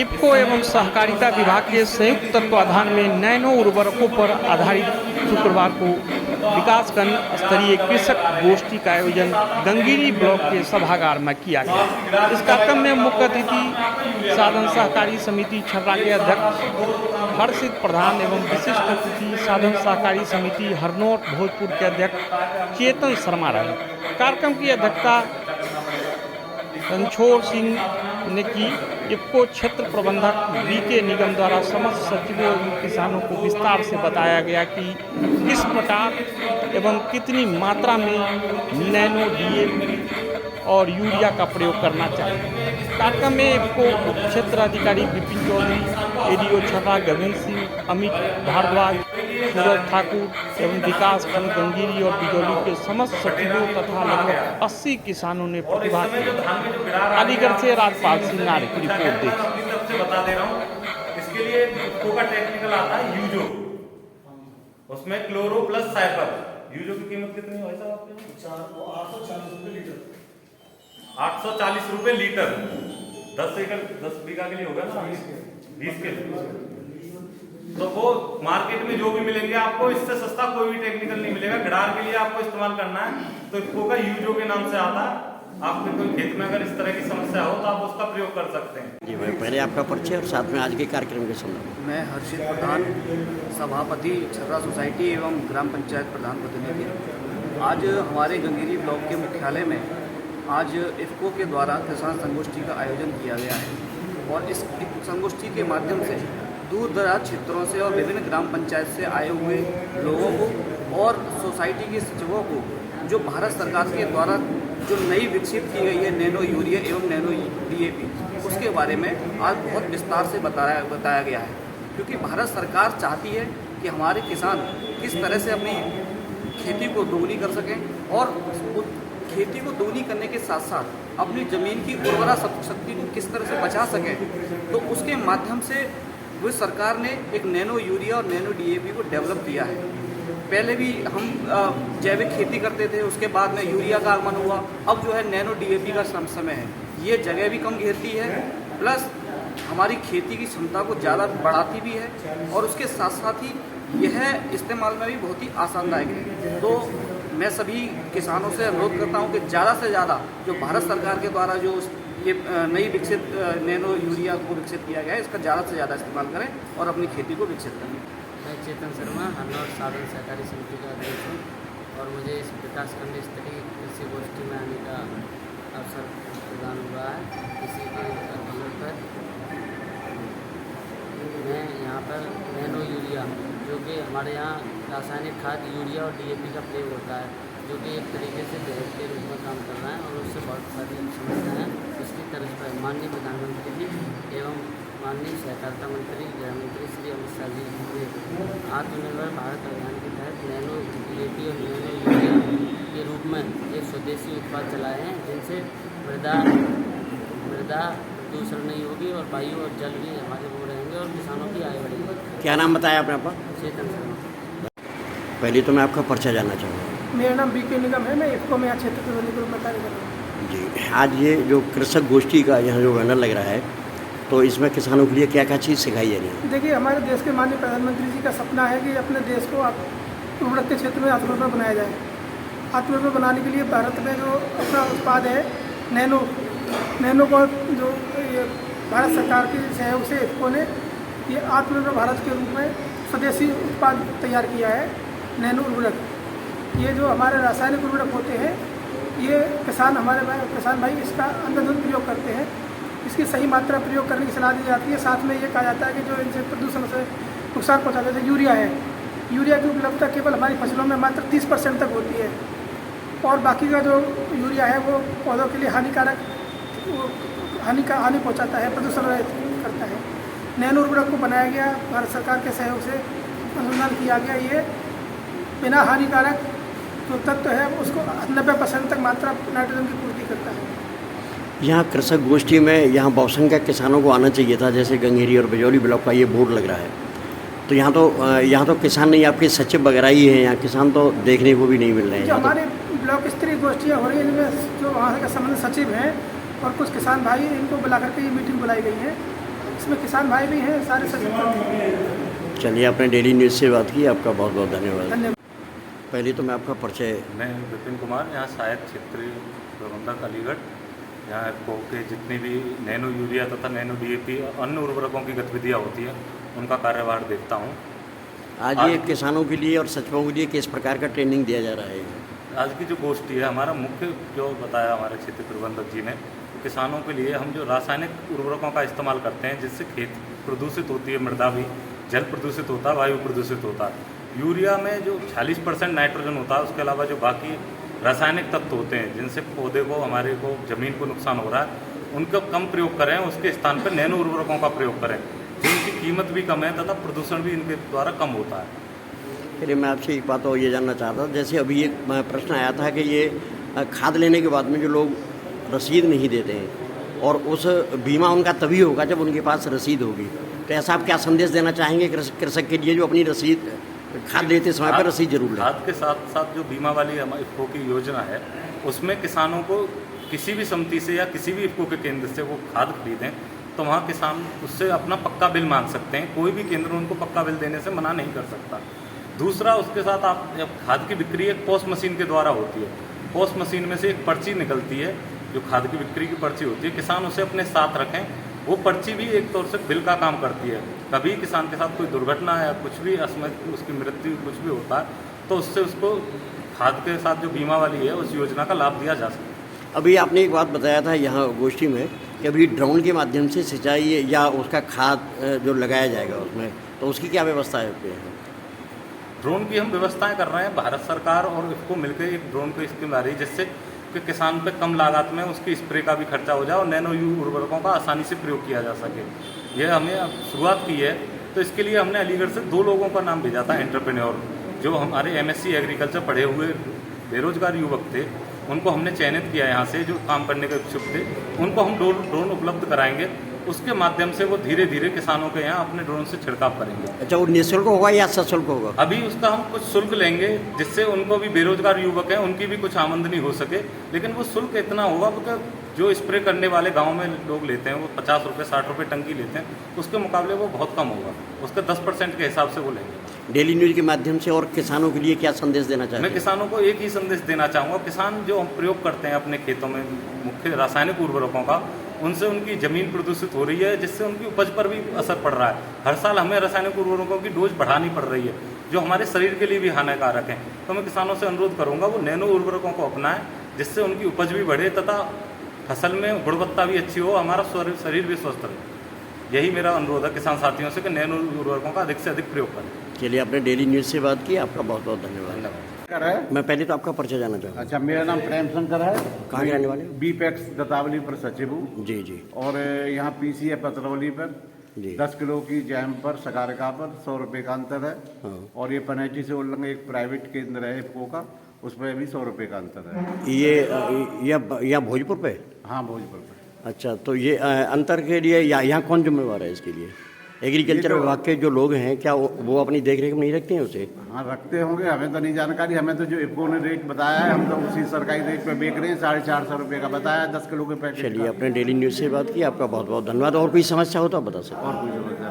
इफ्को एवं सहकारिता विभाग के संयुक्त तत्वाधान में नैनो उर्वरकों पर आधारित शुक्रवार को विकासखंड स्तरीय कृषक गोष्ठी का आयोजन गंगीरी ब्लॉक के सभागार में किया गया। इस कार्यक्रम में मुख्य अतिथि साधन सहकारी समिति छर्रा के अध्यक्ष हर्षित प्रधान एवं विशिष्ट अतिथि साधन सहकारी समिति हरनौत भोजपुर के अध्यक्ष चेतन शर्मा रहे। कार्यक्रम की अध्यक्षता रणछोड़ सिंह ने की। इफ्को क्षेत्र प्रबंधक बीके निगम द्वारा समस्त सचिवों एवं किसानों को विस्तार से बताया गया कि किस प्रकार एवं कितनी मात्रा में नैनो डीएपी और यूरिया का प्रयोग करना चाहिए। कार्यक्रम में इफ्को उप क्षेत्र अधिकारी विपिन चौधरी, एडीओ छर्रा गोविंद सिंह, अमित भारद्वाज, सूरज ठाकुर एवं विकास खंड गंगीरी और बिजौली के समस्त सचिवों तथा लगभग 80 किसानों ने प्रतिभाग किया। अलीगढ़ से राजपाल सिंह नारे की रिपोर्ट देखी। बता दे रहा हूँ, इसके लिए इफ्को का टेक्निकल आता है यूजो, उसमें क्लोरो प्लस साइपर। यूजो की कीमत कितनी है साहब आपके? 840 रुपए लीटर। 10 बीघा के लिए होगा ना, 20 के। तो वो मार्केट में जो भी मिलेंगे आपको इससे सस्ता कोई भी टेक्निकल नहीं मिलेगा। गड़ार के लिए आपको इस्तेमाल करना है तो इफ्को का यूजो के नाम से आता है। आपके कोई खेत में अगर इस तरह की समस्या हो तो आप उसका प्रयोग कर सकते हैं। जी भाई, पहले आपका परिचय और साथ में आज के कार्यक्रम के संदर्भ। मैं हर्षित प्रधान, सभापति छर्रा सोसाइटी एवं ग्राम पंचायत प्रधान प्रतिनिधि। आज हमारे गंगीरी ब्लॉक के मुख्यालय में आज इफ्को के द्वारा किसान संगोष्ठी का आयोजन किया गया है और इस संगोष्ठी के माध्यम से दूर दराज क्षेत्रों से और विभिन्न ग्राम पंचायत से आए हुए लोगों को और सोसाइटी के सचिवों को जो भारत सरकार के द्वारा जो नई विकसित की गई है नैनो यूरिया एवं नैनो डीएपी, उसके बारे में आज बहुत विस्तार से बताया गया है। क्योंकि भारत सरकार चाहती है कि हमारे किसान किस तरह से अपनी खेती को दोगुनी कर सकें और खेती को दोगुनी करने के साथ साथ अपनी ज़मीन की उर्वरा शक्ति को किस तरह से बचा सकें। तो उसके माध्यम से वो सरकार ने एक नैनो यूरिया और नैनो डीएपी को डेवलप किया है। पहले भी हम जैविक खेती करते थे, उसके बाद में यूरिया का आगमन हुआ, अब जो है नैनो डीएपी का समय है। ये जगह भी कम घेरती है, प्लस हमारी खेती की क्षमता को ज़्यादा बढ़ाती भी है और उसके साथ साथ ही यह इस्तेमाल में भी बहुत ही आसानदायक है। तो मैं सभी किसानों से अनुरोध करता हूं कि ज़्यादा से ज़्यादा जो भारत सरकार के द्वारा जो ये नई विकसित नैनो यूरिया को विकसित किया गया है, इसका ज़्यादा से ज़्यादा इस्तेमाल करें और अपनी खेती को विकसित करें। मैं चेतन शर्मा, हरनौत साधन सहकारी समिति का अध्यक्ष हूँ और मुझे इस विकासखंड स्तरीय कृषि गोष्ठी में आने का अवसर प्रदान हुआ है। इसी के अवसर पर मैं यहाँ पर नैनो यूरिया, जो कि हमारे यहाँ रासायनिक खाद यूरिया और डीएपी का प्रयोग होता है, जो कि एक तरीके से जहर के रूप में काम कर रहा है और उससे बहुत सारी समस्याएं हैं। उसकी तरफ पर माननीय प्रधानमंत्री जी एवं माननीय सहकारिता मंत्री गृह मंत्री श्री अमित शाह जी ने आत्मनिर्भर भारत अभियान के तहत नैनो डीएपी और नैनो यूरिया के रूप में एक स्वदेशी उत्पाद चलाए हैं, जिनसे मृदा प्रदूषण नहीं होगी और वायु और जल भी हमारे वो रहेंगे और किसानों की आय बढ़ेगी। क्या नाम बताया आपने आपका? चेतन शर्मा। पहले तो मैं आपका परिचय जानना चाहूँगा। मेरा नाम बीके निगम है। मैं इफ्को में यहाँ क्षेत्र प्रबंधक के रूप में कार्य कर रहा हूँ। जी, आज ये जो कृषक गोष्ठी का यहाँ जो बैनर लग रहा है, तो इसमें किसानों के लिए क्या क्या चीज़ सिखाई जा रही है? देखिए, हमारे देश के माननीय प्रधानमंत्री जी का सपना है कि अपने देश को उर्वरक के क्षेत्र में आत्मनिर्भर बनाया जाए। आत्मनिर्भर बनाने के लिए भारत में जो अपना उत्पाद है नैनो को जो ये भारत सरकार के सहयोग से इफ्को ने ये आत्मनिर्भर भारत के रूप में स्वदेशी उत्पाद तैयार किया है। नैनो उर्वरक, ये जो हमारे रासायनिक उर्वरक होते हैं, ये हमारे किसान भाई इसका अंधाधुंध प्रयोग करते हैं। इसकी सही मात्रा प्रयोग करने की सलाह दी जाती है। साथ में ये कहा जाता है कि जो इनसे प्रदूषण से नुकसान पहुँचाते हैं, यूरिया है, यूरिया की उपलब्धता केवल हमारी फसलों में मात्र 30% तक होती है और बाकी का जो यूरिया है वो पौधों के लिए हानि पहुँचाता है, प्रदूषण करता है। नैनो उर्वरक को बनाया गया, भारत सरकार के सहयोग से अनुसंधान किया गया। ये बिना हानिकारक जो तत्व है उसको 90% तक मात्रा नाइट्रोजन की पूर्ति करता है। यहाँ कृषक गोष्ठी में यहाँ बहुसंख्यक किसानों को आना चाहिए था, जैसे गंगेरी और बिजौली ब्लॉक का ये बोर्ड लग रहा है, तो यहाँ तो किसान नहीं, आपके सचिव वगैरह ही हैं, यहाँ किसान तो देखने को भी नहीं मिल रहे हैं। जो हमारे ब्लॉक स्तरीय गोष्ठियाँ हो रही हैं, जिनमें जो वहाँ के संबंधित सचिव हैं और कुछ किसान भाई, इनको बुला करके ये मीटिंग बुलाई गई है। इसमें किसान भाई भी हैं, सारे सचिव। चलिए, आपने डेली न्यूज़ से बात की, आपका बहुत बहुत धन्यवाद। धन्यवाद। पहले तो मैं आपका परिचय। मैं विपिन कुमार, यहाँ सहायक क्षेत्रीय प्रबंधक अलीगढ़। यहाँ एफको के जितनी भी नैनो यूरिया तथा नैनो डीएपी अन्य उर्वरकों की गतिविधियाँ होती हैं उनका कार्यभार देखता हूँ। आज ये किसानों के लिए और सचिवों के लिए किस प्रकार का ट्रेनिंग दिया जा रहा है? आज की जो गोष्ठी है, हमारा मुख्य जो बताया हमारे क्षेत्रीय प्रबंधक जी ने, किसानों के लिए हम जो रासायनिक उर्वरकों का इस्तेमाल करते हैं जिससे खेत प्रदूषित होती है, मृदा भी, जल प्रदूषित होता है, वायु प्रदूषित होता है। यूरिया में जो 40% नाइट्रोजन होता है, उसके अलावा जो बाकी रासायनिक तत्व होते हैं जिनसे पौधे को, हमारे को, जमीन को नुकसान हो रहा है, उनका कम प्रयोग करें, उसके स्थान पर नैनो उर्वरकों का प्रयोग करें जिनकी कीमत भी कम है तथा प्रदूषण भी इनके द्वारा कम होता है। चलिए, मैं आपसे एक बात और ये जानना चाहता था, जैसे अभी एक प्रश्न आया था कि ये खाद लेने के बाद में जो लोग रसीद नहीं देते हैं और उस बीमा उनका तभी होगा जब उनके पास रसीद होगी, तो ऐसा आप क्या संदेश देना चाहेंगे कृषक के लिए जो अपनी रसीद, खाद लेते समय पर रसीद जरूर लें? खाद के साथ साथ जो बीमा वाली हमारी इफ्को की योजना है उसमें किसानों को किसी भी समिति से या किसी भी इफ्को के केंद्र से वो खाद खरीदें तो वहाँ किसान उससे अपना पक्का बिल मांग सकते हैं। कोई भी केंद्र उनको पक्का बिल देने से मना नहीं कर सकता। दूसरा, उसके साथ आप जब खाद की बिक्री एक पोस्ट मशीन के द्वारा होती है, पोस्ट मशीन में से एक पर्ची निकलती है जो खाद की बिक्री की पर्ची होती है, किसान उसे अपने साथ रखें। वो पर्ची भी एक तौर से बिल का काम करती है। कभी किसान के साथ कोई दुर्घटना या कुछ भी असमय उसकी मृत्यु कुछ भी होता है तो उससे उसको खाद के साथ जो बीमा वाली है उस योजना का लाभ दिया जा सकता है। अभी आपने एक बात बताया था यहाँ गोष्ठी में कि अभी ड्रोन के माध्यम से सिंचाई या उसका खाद जो लगाया जाएगा उसमें, तो उसकी क्या व्यवस्था है आपके यहाँ? ड्रोन की हम व्यवस्थाएं कर रहे हैं। भारत सरकार और इसको मिलकर एक ड्रोन की स्कीम आ रही है जिससे कि किसान पे कम लागत में उसकी स्प्रे का भी खर्चा हो जाए और नैनो उर्वरकों का आसानी से प्रयोग किया जा सके। यह हमने अब शुरुआत की है, तो इसके लिए हमने अलीगढ़ से 2 लोगों का नाम भेजा था, एंटरप्रेन्योर, जो हमारे MSc एग्रीकल्चर पढ़े हुए बेरोजगार युवक थे। उनको हमने चयनित किया यहाँ से, जो काम करने के इच्छुक थे। उनको हम ड्रोन उपलब्ध कराएंगे, उसके माध्यम से वो धीरे धीरे किसानों के यहाँ अपने ड्रोन से छिड़काव करेंगे। अच्छा, वो निःशुल्क होगा या सशुल्क होगा? अभी उसका हम कुछ शुल्क लेंगे जिससे उनको भी, बेरोजगार युवक हैं, उनकी भी कुछ आमदनी हो सके। लेकिन वो शुल्क इतना होगा क्योंकि जो स्प्रे करने वाले गांव में लोग लेते हैं वो 50 रुपये 60 रुपये टंकी लेते हैं, उसके मुकाबले वो बहुत कम होगा, उसके 10% के हिसाब से वो लेंगे। डेली न्यूज़ के माध्यम से और किसानों के लिए क्या संदेश देना चाहते हैं? मैं किसानों को एक ही संदेश देना चाहूँगा, किसान जो हम प्रयोग करते हैं अपने खेतों में मुख्य रासायनिक उर्वरकों का, उनसे उनकी ज़मीन प्रदूषित हो रही है जिससे उनकी उपज पर भी असर पड़ रहा है। हर साल हमें रासायनिक उर्वरकों की डोज बढ़ानी पड़ रही है जो हमारे शरीर के लिए भी हानिकारक है। तो मैं किसानों से अनुरोध करूँगा वो नैनो उर्वरकों को अपनाएं जिससे उनकी उपज भी बढ़े तथा फसल में गुणवत्ता भी अच्छी हो, हमारा शरीर भी स्वस्थ रहे। यही मेरा अनुरोध है किसान साथियों से कि नैनो उर्वरकों का अधिक से अधिक प्रयोग करें। चलिए, आपने डेली न्यूज़ से बात की, आपका बहुत बहुत धन्यवाद। धन्यवाद। मैं पहले तो आपका परिचय जानना चाहूँगा। अच्छा, मेरा नाम प्रेम शंकर है। कहाँ के रहने वाले? बीपेक्स दतावली पर सचिव हूँ। जी जी। और यहाँ PCA पतरौली पर जी। 10 किलो की जैम पर सकारका पर 100 रुपये का अंतर है। हाँ। और ये पनेटी से उल्लंघन एक प्राइवेट केंद्र है इफ्को का, उसमें भी 100 रुपये का अंतर है। ये भोजपुर पे? हाँ, भोजपुर पर। अच्छा, तो ये अंतर के लिए यहाँ कौन जिम्मेवार है इसके लिए? एग्रीकल्चर विभाग के जो लोग हैं, क्या वो अपनी देख रेख में नहीं रखते हैं उसे? हाँ, रखते होंगे, हमें तो नहीं जानकारी। हमें तो जो इफ्को ने रेट बताया है हम तो उसी सरकारी रेट पे बेच रहे हैं। 450 रुपये का बताया 10 किलो के पैकेट। चलिए, आपने डेली न्यूज़ से बात की, आपका बहुत बहुत धन्यवाद। और कोई समस्या हो तो आप बता सकते हैं। और कोई समस्या